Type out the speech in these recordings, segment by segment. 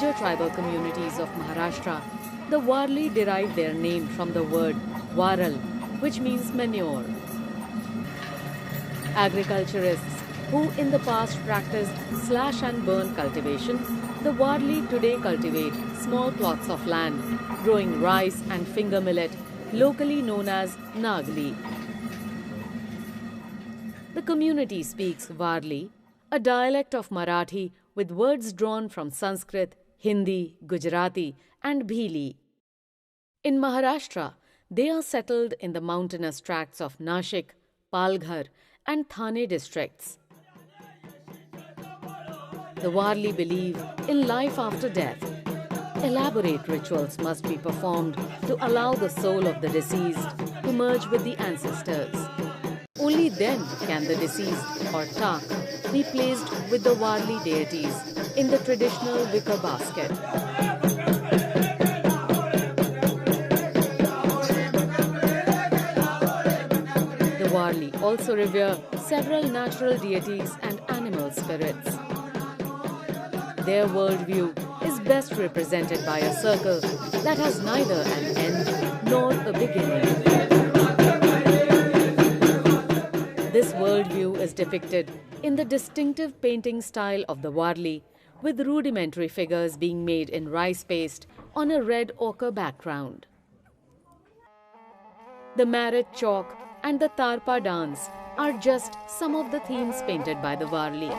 major tribal communities of Maharashtra, the Warli derive their name from the word Waral, which means manure. Agriculturists who in the past practiced slash and burn cultivation, the Warli today cultivate small plots of land, growing rice and finger millet, locally known as Nagli. The community speaks Warli, a dialect of Marathi with words drawn from Sanskrit, Hindi, Gujarati, and Bhili. In Maharashtra, they are settled in the mountainous tracts of Nashik, Palghar, and Thane districts. The Warli believe in life after death. Elaborate rituals must be performed to allow the soul of the deceased to merge with the ancestors. Only then can the deceased, or tak, be placed with the Warli deities in the traditional wicker basket. The Warli also revere several natural deities and animal spirits. Their worldview is best represented by a circle that has neither an end nor a beginning. This worldview is depicted in the distinctive painting style of the Warli, with rudimentary figures being made in rice paste on a red ochre background. The Marit chalk and the Tarpa dance are just some of the themes painted by the Warli.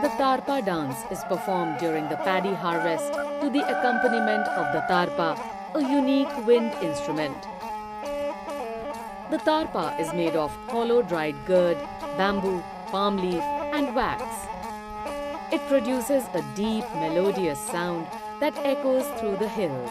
The Tarpa dance is performed during the paddy harvest to the accompaniment of the tarpa, a unique wind instrument. The tarpa is made of hollow dried gourd, bamboo, palm leaf and wax. It produces a deep melodious sound that echoes through the hills.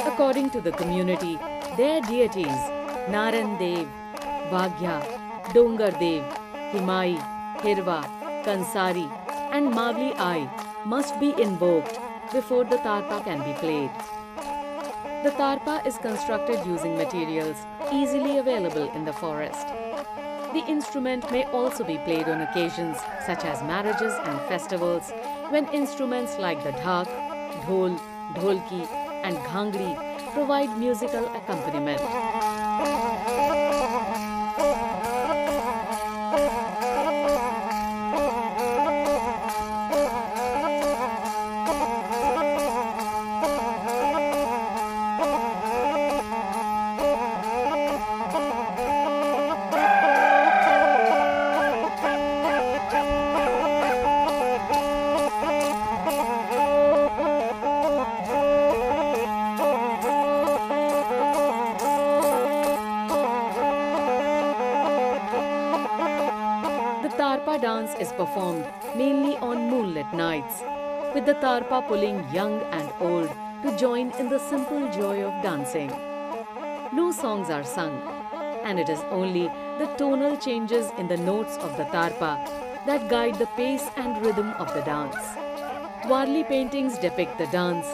According to the community, their deities Naran Dev, Bhagya, Dongar Dev, Himai, Hirva, Kansari and Mavli Ai must be invoked before the tarpa can be played. The tarpa is constructed using materials easily available in the forest. The instrument may also be played on occasions such as marriages and festivals, when instruments like the dhak, dhol, dholki and ghangri provide musical accompaniment. Tarpa dance is performed mainly on moonlit nights, with the tarpa pulling young and old to join in the simple joy of dancing. No songs are sung, and it is only the tonal changes in the notes of the tarpa that guide the pace and rhythm of the dance. Warli paintings depict the dance,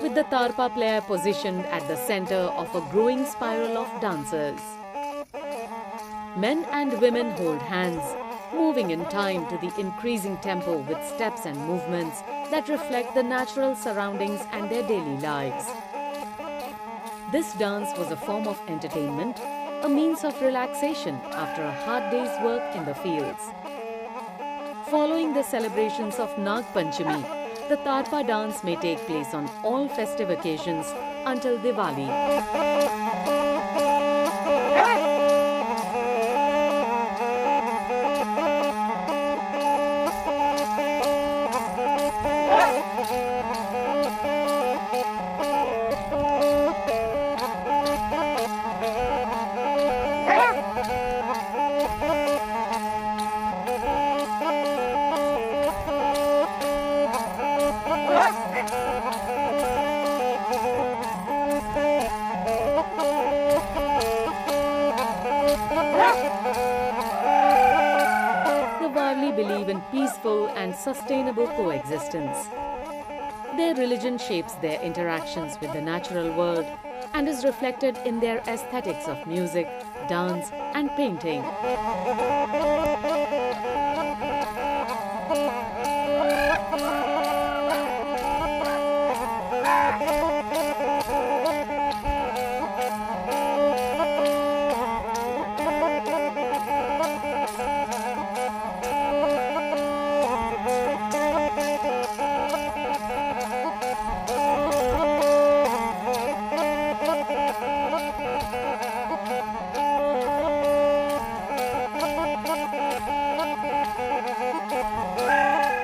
with the tarpa player positioned at the center of a growing spiral of dancers. Men and women hold hands, moving in time to the increasing tempo with steps and movements that reflect the natural surroundings and their daily lives. This dance was a form of entertainment, a means of relaxation after a hard day's work in the fields. Following the celebrations of Nag Panchami, the Tarpa dance may take place on all festive occasions until Diwali. Believe in peaceful and sustainable coexistence. Their religion shapes their interactions with the natural world and is reflected in their aesthetics of music, dance, and painting.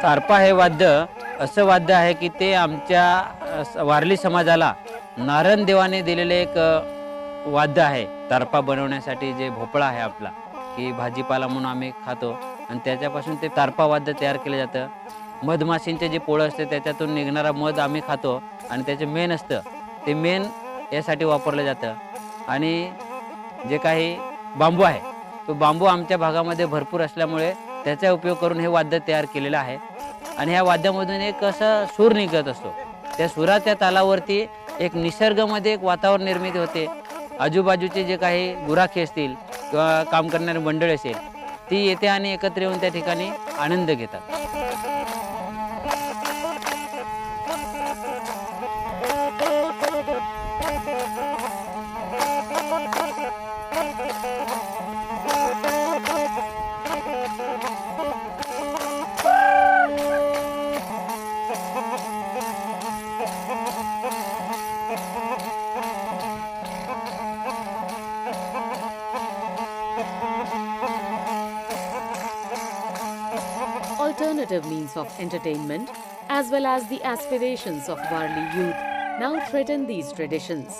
Tarpa हे वाद्य असं वाद्य आहे की ते आमच्या वारली समाजाला नारायणदेवाने दिलेले एक वाद्य आहे। तारपा बनवण्यासाठी जे भोपळा आहे आपला की भाजीपाला म्हणून आम्ही खातो आणि त्याच्यापासून ते तारपा वाद्य तयार केलं जातं। मधमाशींचे जे पोळं असते त्याच्यातून निघणारा मध आम्ही खातो आणि त्याचे मेण असतं ते मेण यासाठी वापरलं जातं। आणि जे काही बांबू आहे तो बांबू आमच्या भागामध्ये भरपूर असल्यामुळे त्याचा उपयोग करून हे वाद्य तयार केलेलं आहे। आणि ह्या वाद्यामधून एक असा सूर निघत असतो, त्या सुराच्या तालावरती एक निसर्गामध्ये एक वातावरण निर्मिती होते। आजूबाजूचे जे काही गुराखी असतील किंवा काम करणारी मंडळी असेल ती येते आणि एकत्र येऊन त्या ठिकाणी आनंद घेतात। Alternative means of entertainment as well as the aspirations of Warli youth now threaten these traditions.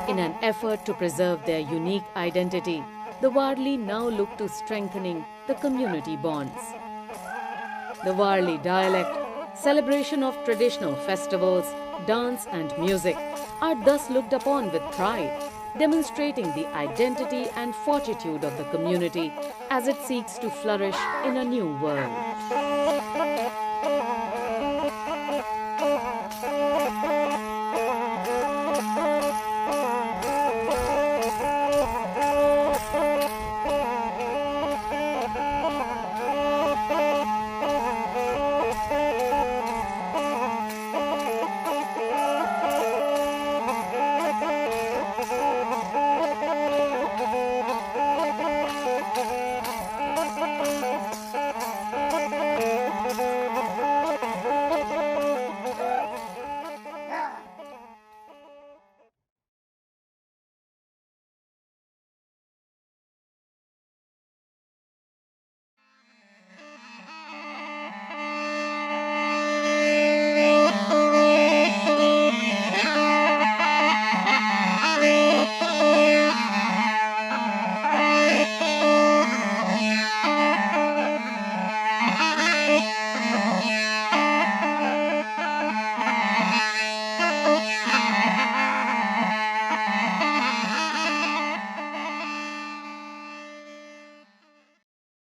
In an effort to preserve their unique identity, the Warli now look to strengthening the community bonds. The Warli dialect, celebration of traditional festivals, dance and music are thus looked upon with pride, demonstrating the identity and fortitude of the community as it seeks to flourish in a new world.